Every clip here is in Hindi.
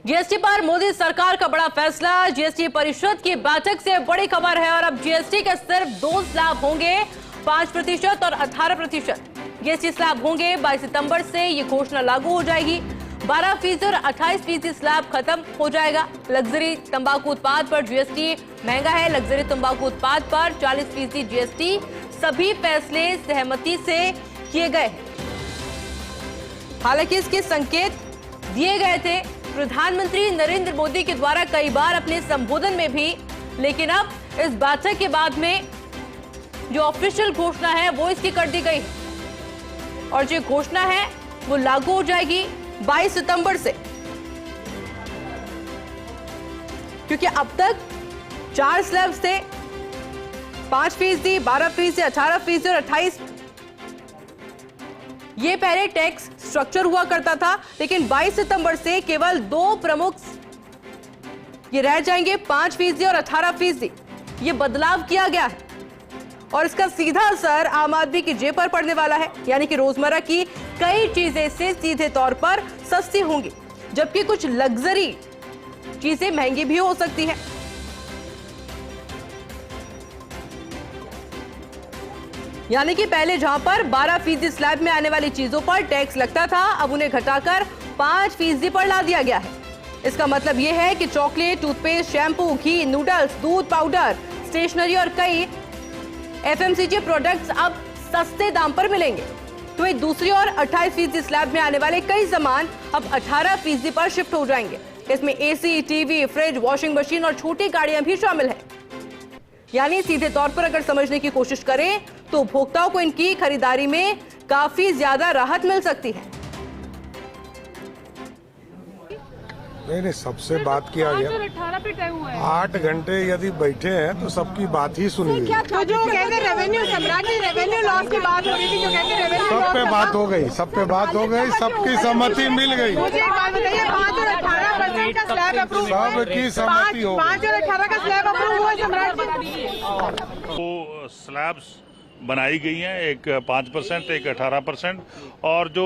जीएसटी पर मोदी सरकार का बड़ा फैसला। जीएसटी परिषद की बैठक से बड़ी खबर है और अब जीएसटी के सिर्फ 2 स्लैब होंगे, 5% और 18%। जीएसटी स्लैब होंगे। 22 सितंबर से ये घोषणा लागू हो जाएगी। 12% और 28% स्लैब खत्म हो जाएगा। लग्जरी तंबाकू उत्पाद पर जीएसटी महंगा है। लग्जरी तंबाकू उत्पाद पर 40% जीएसटी। सभी फैसले सहमति से किए गए हैं। हालांकि इसके संकेत दिए गए थे प्रधानमंत्री नरेंद्र मोदी के द्वारा कई बार अपने संबोधन में भी, लेकिन अब इस बैठक के बाद में जो ऑफिशियल घोषणा है वो इसकी कर दी गई है और जो घोषणा है वो लागू हो जाएगी 22 सितंबर से। क्योंकि अब तक 4 स्लैब्स थे, 5%, 12%, 18% और 28%। ये पहले टैक्स स्ट्रक्चर हुआ करता था, लेकिन 22 सितंबर से केवल 2 प्रमुख ये रह जाएंगे, 5% और 18%। ये बदलाव किया गया है और इसका सीधा असर आम आदमी की जेब पर पड़ने वाला है। यानी कि रोजमर्रा की कई चीजें से सीधे तौर पर सस्ती होंगी, जबकि कुछ लग्जरी चीजें महंगी भी हो सकती है। यानी कि पहले जहां पर 12% स्लैब में आने वाली चीजों पर टैक्स लगता था, अब उन्हें घटाकर 5% पर ला दिया गया है। इसका मतलब यह है कि चॉकलेट, टूथपेस्ट, शैम्पू, घी, नूडल्स, दूध पाउडर, स्टेशनरी और कई एफएमसीजी प्रोडक्ट्स अब सस्ते दाम पर मिलेंगे। तो वहीं दूसरी ओर 28% स्लैब में आने वाले कई सामान अब 18% पर शिफ्ट हो जाएंगे। इसमें AC, TV, fridge, washing machine और छोटी गाड़ियां भी शामिल है। यानी सीधे तौर पर अगर समझने की कोशिश करें तो उपभोक्ताओं को इनकी खरीदारी में काफी ज्यादा राहत मिल सकती है। नहीं, सबसे बात किया गया। 18 पे तय हुआ है। 8 घंटे यदि बैठे हैं तो सबकी बात ही सुनी गई। तो जो कहते रेवेन्यू सम्राट जी, रेवेन्यू लॉस की बात हो रही थी, जो कहते रेवेन्यू सब पे बात हो गई, सब पे बात हो गई, सबकी सहमति मिल गई। मुझे एक बात बताइए, 5 और 18% का स्लैब अप्रूव, सबकी सहमति हो गई। 5 और 18 का स्लैब अप्रूव हुआ सम्राट जी। तो स्लैब्स बनाई गई हैं, एक 5%, एक 18%, और जो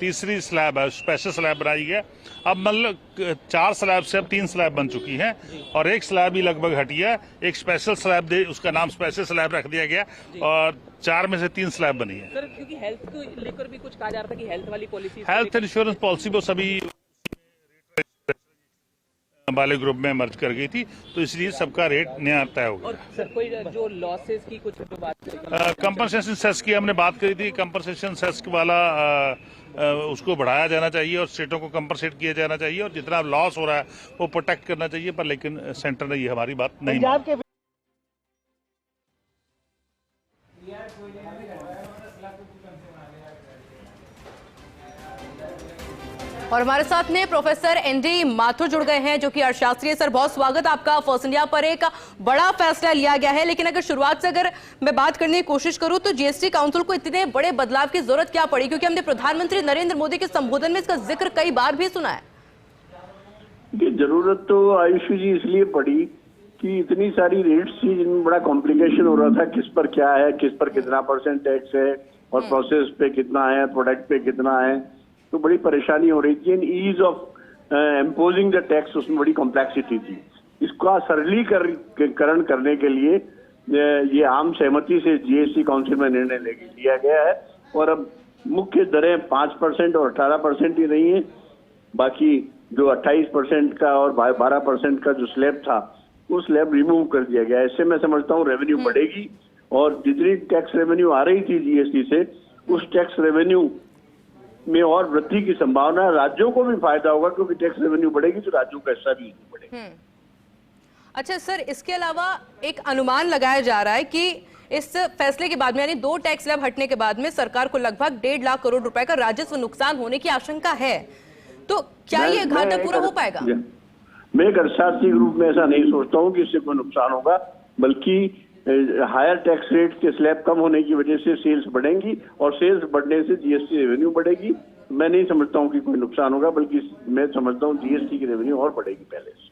तीसरी स्लैब है स्पेशल स्लैब बनाई गई है। अब मतलब 4 स्लैब से अब 3 स्लैब बन चुकी हैं और एक स्लैब ही लगभग हटी है। एक स्पेशल स्लैब दे, उसका नाम स्पेशल स्लैब रख दिया गया और 4 में से 3 स्लैब बनी है। सर, क्योंकि हेल्थ को लेकर भी कुछ कहा जा रहा था कि हेल्थ वाली पॉलिसी, हेल्थ इंश्योरेंस पॉलिसी वो सभी वाले ग्रुप में मर्ज कर गई थी, तो इसलिए सबका रेट नया तय हो गया। और सर कोई जो लॉसेस की कुछ बात कंपनसेशन सेस की हमने बात करी थी। कंपनसेशन सेस वाला उसको बढ़ाया जाना चाहिए और स्टेटों को कंपनसेट किया जाना चाहिए और जितना लॉस हो रहा है वो प्रोटेक्ट करना चाहिए, पर लेकिन सेंटर ने ये हमारी बात नहीं मानी। और हमारे साथ में प्रोफेसर एनडी माथुर जुड़ गए हैं, जो कि अर्थशास्त्री। सर, बहुत स्वागत आपका। फर्स्ट इंडिया पर एक बड़ा फैसला लिया गया है, लेकिन अगर शुरुआत से अगर मैं बात करने की कोशिश करूं तो जीएसटी काउंसिल को इतने बड़े बदलाव की जरूरत क्या पड़ी? क्योंकि हमने प्रधानमंत्री नरेंद्र मोदी के संबोधन में इसका जिक्र कई बार भी सुना है। जरूरत तो आयुषी जी इसलिए पड़ी कि इतनी सारी रेट्स थी जिनमें बड़ा कॉम्प्लिकेशन हो रहा था, किस पर क्या है, किस पर कितना % टैक्स है और प्रोसेस पे कितना है, प्रोडक्ट पे कितना है, तो बड़ी परेशानी हो रही थी। Ease of imposing the tax, उसमें बड़ी कॉम्प्लेक्सिटी थी। इसका सरलीकरण करने के लिए ये आम सहमति से जीएसटी काउंसिल में निर्णय लिया गया है और अब मुख्य दरें 5% और 18% ही नहीं है, बाकी जो 28% का और 12% का जो स्लैब था वो स्लैब रिमूव कर दिया गया। इससे मैं समझता हूँ रेवेन्यू बढ़ेगी और जितनी टैक्स रेवेन्यू आ रही थी जीएसटी से, उस टैक्स रेवेन्यू में और वृद्धि की संभावना है। राज्यों को भी फायदा होगा क्योंकि टैक्स रेवेन्यू बढ़ेगी तो राज्यों का हिस्सा भी बढ़ेगा। अच्छा सर, इसके अलावा एक अनुमान लगाया जा रहा है कि इस फैसले के बाद में, यानी 2 टैक्स स्लैब हटने के बाद में सरकार को लगभग 1.5 लाख करोड़ रुपए का राजस्व नुकसान होने की आशंका है। तो क्या ये घाटा पूरा हो पाएगा? मैं एक अर्थशास्त्री के रूप में ऐसा नहीं सोचता हूँ कि इससे कोई नुकसान होगा, बल्कि हायर टैक्स रेट के स्लैब कम होने की वजह से सेल्स बढ़ेंगी और सेल्स बढ़ने से जीएसटी रेवेन्यू बढ़ेगी। मैं नहीं समझता हूँ कि कोई नुकसान होगा, बल्कि मैं समझता हूँ जीएसटी की रेवेन्यू और बढ़ेगी पहले से।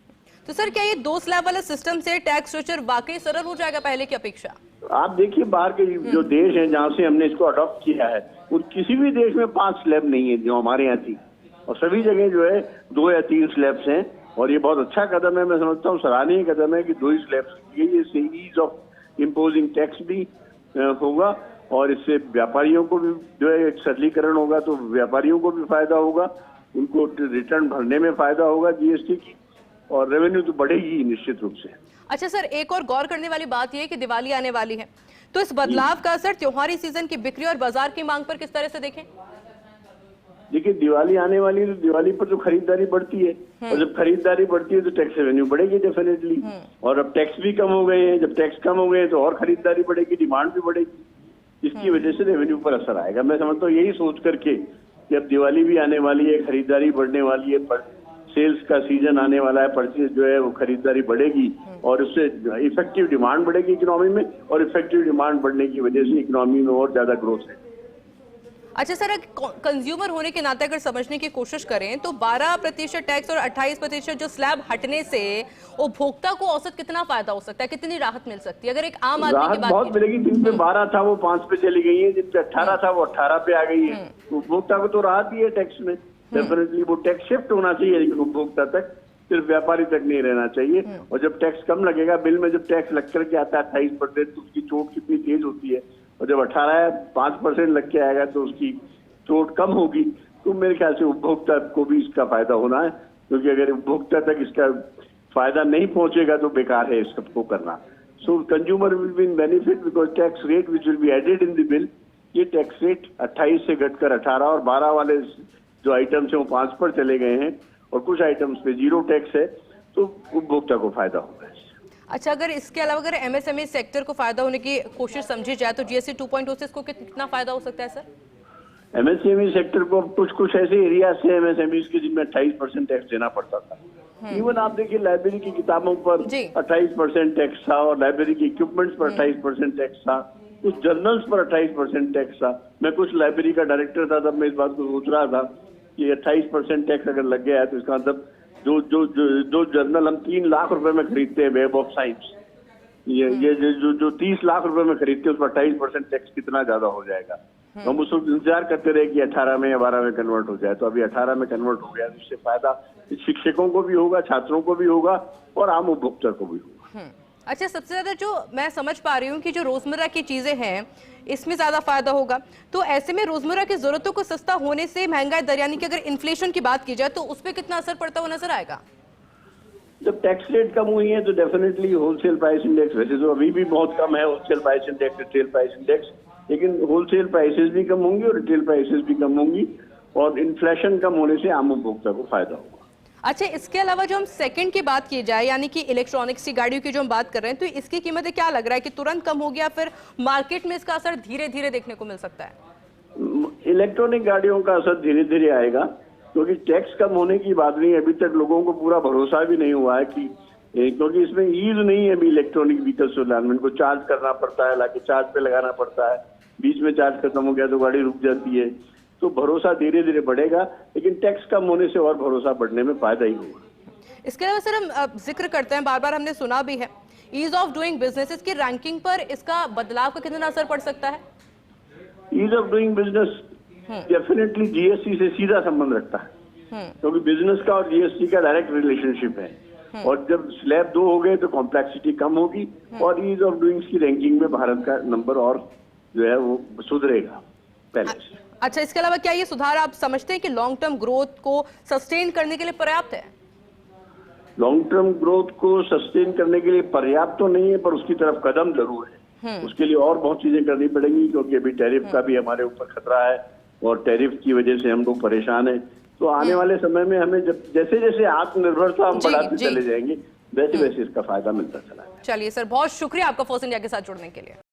तो सर, क्या ये 2 स्लैब वाले सिस्टम से टैक्स स्ट्रक्चर वाकई सरल हो जाएगा पहले की अपेक्षा? आप देखिए बाहर के जो देश हैं जहाँ से हमने इसको अडॉप्ट किया है, वो किसी भी देश में 5 स्लैब नहीं है जो हमारे यहाँ थी। और सभी जगह जो है 2 या 3 स्लैब्स हैं और ये बहुत अच्छा कदम है। मैं समझता हूँ सराहनीय कदम है कि 2 ही स्लैब्स किए। इससे ईज ऑफ इम्पोजिंग टैक्स भी होगा और इससे व्यापारियों को भी जो है एक सरलीकरण होगा, तो व्यापारियों को भी फायदा होगा, उनको रिटर्न भरने में फायदा होगा जीएसटी की, और रेवेन्यू तो बढ़ेगी निश्चित रूप से। अच्छा सर, एक और गौर करने वाली बात यह है कि दिवाली आने वाली है, तो इस बदलाव का असर त्योहारी सीजन की बिक्री और बाजार की मांग पर किस तरह से देखें? देखिए, दिवाली आने वाली है तो दिवाली पर तो खरीदारी बढ़ती है और जब खरीदारी बढ़ती है तो टैक्स रेवेन्यू बढ़ेगी डेफिनेटली। और अब टैक्स भी कम हो गए हैं, जब टैक्स कम हो गए हैं तो और खरीदारी बढ़ेगी, डिमांड भी बढ़ेगी, इसकी वजह से रेवेन्यू पर असर आएगा। मैं समझता हूँ यही सोच करके कि अब दिवाली भी आने वाली है, खरीदारी बढ़ने वाली है, सेल्स का सीजन आने वाला है, परचेज जो है वो खरीदारी बढ़ेगी और उससे इफेक्टिव डिमांड बढ़ेगी इकोनॉमी में, और इफेक्टिव डिमांड बढ़ने की वजह से इकोनॉमी में और ज्यादा ग्रोथ है। अच्छा सर, कंज्यूमर होने के नाते अगर समझने की कोशिश करें तो 12% टैक्स और 28% जो स्लैब हटने से उपभोक्ता को औसत कितना फायदा हो सकता है, कितनी राहत मिल सकती है? अगर एक आम आदमी की बात बहुत मिलेगी। जिन पे 12 था वो 5 पे चली गई है, जिन पे 18 था वो 18 पे आ गई है, तो उपभोक्ता को तो राहत ही है टैक्स में। डेफिनेटली वो टैक्स शिफ्ट होना चाहिए लेकिन उपभोक्ता तक, सिर्फ व्यापारी तक नहीं रहना चाहिए। और जब टैक्स कम लगेगा, बिल में जब टैक्स लग करके आता है 28%, तो उसकी चोट कितनी तेज होती है, और जब 5% लग के आएगा तो उसकी चोट कम होगी। तो मेरे ख्याल से उपभोक्ता को भी इसका फायदा होना है, क्योंकि अगर उपभोक्ता तक इसका फायदा नहीं पहुंचेगा तो बेकार है इसको करना। So consumer will be in benefit because tax rate which will be added in the bill, ये टैक्स रेट 28 से घटकर 18 और 12 वाले जो आइटम्स हैं वो 5 पर चले गए हैं और कुछ आइटम्स पे 0 टैक्स है, तो उपभोक्ता को फायदा होगा। अच्छा, अगर इसके अलावा अगर एमएसएमई सेक्टर को फायदा होने की कोशिश समझी जाए तो जीएसटी 2.0 से इसको कितना फायदा हो सकता है सर? एमएसएमई सेक्टर को कुछ ऐसे एरिया से एमएसएमई के जिनमें 28% टैक्स देना पड़ता था। इवन आप देखिए लाइब्रेरी की किताबों पर 28% टैक्स था और लाइब्रेरी की इक्विपमेंट्स पर 28% टैक्स था, कुछ जर्नल्स पर 28% टैक्स था। मैं कुछ लाइब्रेरी का डायरेक्टर था, तब मैं इस बात को सोच रहा था कि 28% टैक्स अगर लग गया है तो इसका मतलब जो जर्नल हम 3 लाख रुपए में खरीदते हैं वेब ऑफ साइंस, ये जो 30 लाख रुपए में खरीदते हैं उस पर 28% टैक्स कितना ज्यादा हो जाएगा। हम उस वक्त इंतजार करते रहे कि 18 में या 12 में कन्वर्ट हो जाए, तो अभी 18 में कन्वर्ट हो गया, तो इससे फायदा शिक्षकों को भी होगा, छात्रों को भी होगा और आम उपभोक्ता को भी होगा। अच्छा, सबसे ज्यादा जो मैं समझ पा रही हूँ कि जो रोजमर्रा की चीजें हैं इसमें ज्यादा फायदा होगा, तो ऐसे में रोजमर्रा की जरूरतों को सस्ता होने से महंगाई दर यानी कि अगर इन्फ्लेशन की बात की जाए तो उस पर कितना असर पड़ता हुआ नजर आएगा? जब टैक्स रेट कम हुई है तो डेफिनेटली होलसेल प्राइस इंडेक्स, वैसे तो अभी भी बहुत कम है wholesale price index, retail price index, लेकिन होलसेल प्राइसेस भी कम होंगी और रिटेल प्राइसेस भी कम होंगी और इन्फ्लेशन कम होने से आम उपभोक्ता को फायदा होगा। अच्छा, इसके अलावा जो हम सेकंड की बात की जाए यानी कि इलेक्ट्रॉनिक्स की गाड़ियों की जो हम बात कर रहे हैं, तो इसकी कीमतें क्या लग रहा है कि तुरंत कम होगी या फिर मार्केट में इसका असर धीरे धीरे देखने को मिल सकता है? इलेक्ट्रॉनिक गाड़ियों का असर धीरे धीरे आएगा, क्योंकि टैक्स कम होने की बात नहीं, अभी तक लोगों को पूरा भरोसा भी नहीं हुआ है कि क्योंकि इसमें ईज नहीं है अभी इलेक्ट्रॉनिक व्हीकल्स को लाने में, इनको चार्ज करना पड़ता है, लाके चार्ज पे लगाना पड़ता है, बीच में चार्ज खत्म हो गया तो गाड़ी रुक जाती है, तो भरोसा धीरे धीरे बढ़ेगा, लेकिन टैक्स कम होने से और भरोसा बढ़ने में फायदा ही होगा। इसके अलावा सर हम जिक्र करते हैं, बार बार हमने सुना भी है, ईज ऑफ डूइंग बिजनेस की रैंकिंग पर इसका बदलाव का कितना असर पड़ सकता है? Ease of doing business definitely GST से सीधा संबंध रखता है, क्योंकि बिजनेस का और जीएसटी का डायरेक्ट रिलेशनशिप है, और जब स्लैब 2 हो गए तो कॉम्प्लेक्सिटी कम होगी और ईज ऑफ डूइंग की रैंकिंग में भारत का नंबर और जो है वो सुधरेगा पहले से। अच्छा, इसके अलावा क्या ये सुधार आप समझते हैं कि लॉन्ग टर्म ग्रोथ को सस्टेन करने के लिए पर्याप्त है? लॉन्ग टर्म ग्रोथ को सस्टेन करने के लिए पर्याप्त तो नहीं है, पर उसकी तरफ कदम जरूर है। उसके लिए और बहुत चीजें करनी पड़ेंगी, क्योंकि अभी टैरिफ का भी हमारे ऊपर खतरा है और टैरिफ की वजह से हम लोग परेशान हैं। तो आने वाले समय में हमें जैसे जैसे आत्मनिर्भरता हम बढ़ाते चले जाएंगे, वैसे वैसे इसका फायदा मिलता चला है। चलिए सर, बहुत शुक्रिया आपका फोर्स इंडिया के साथ जुड़ने के लिए।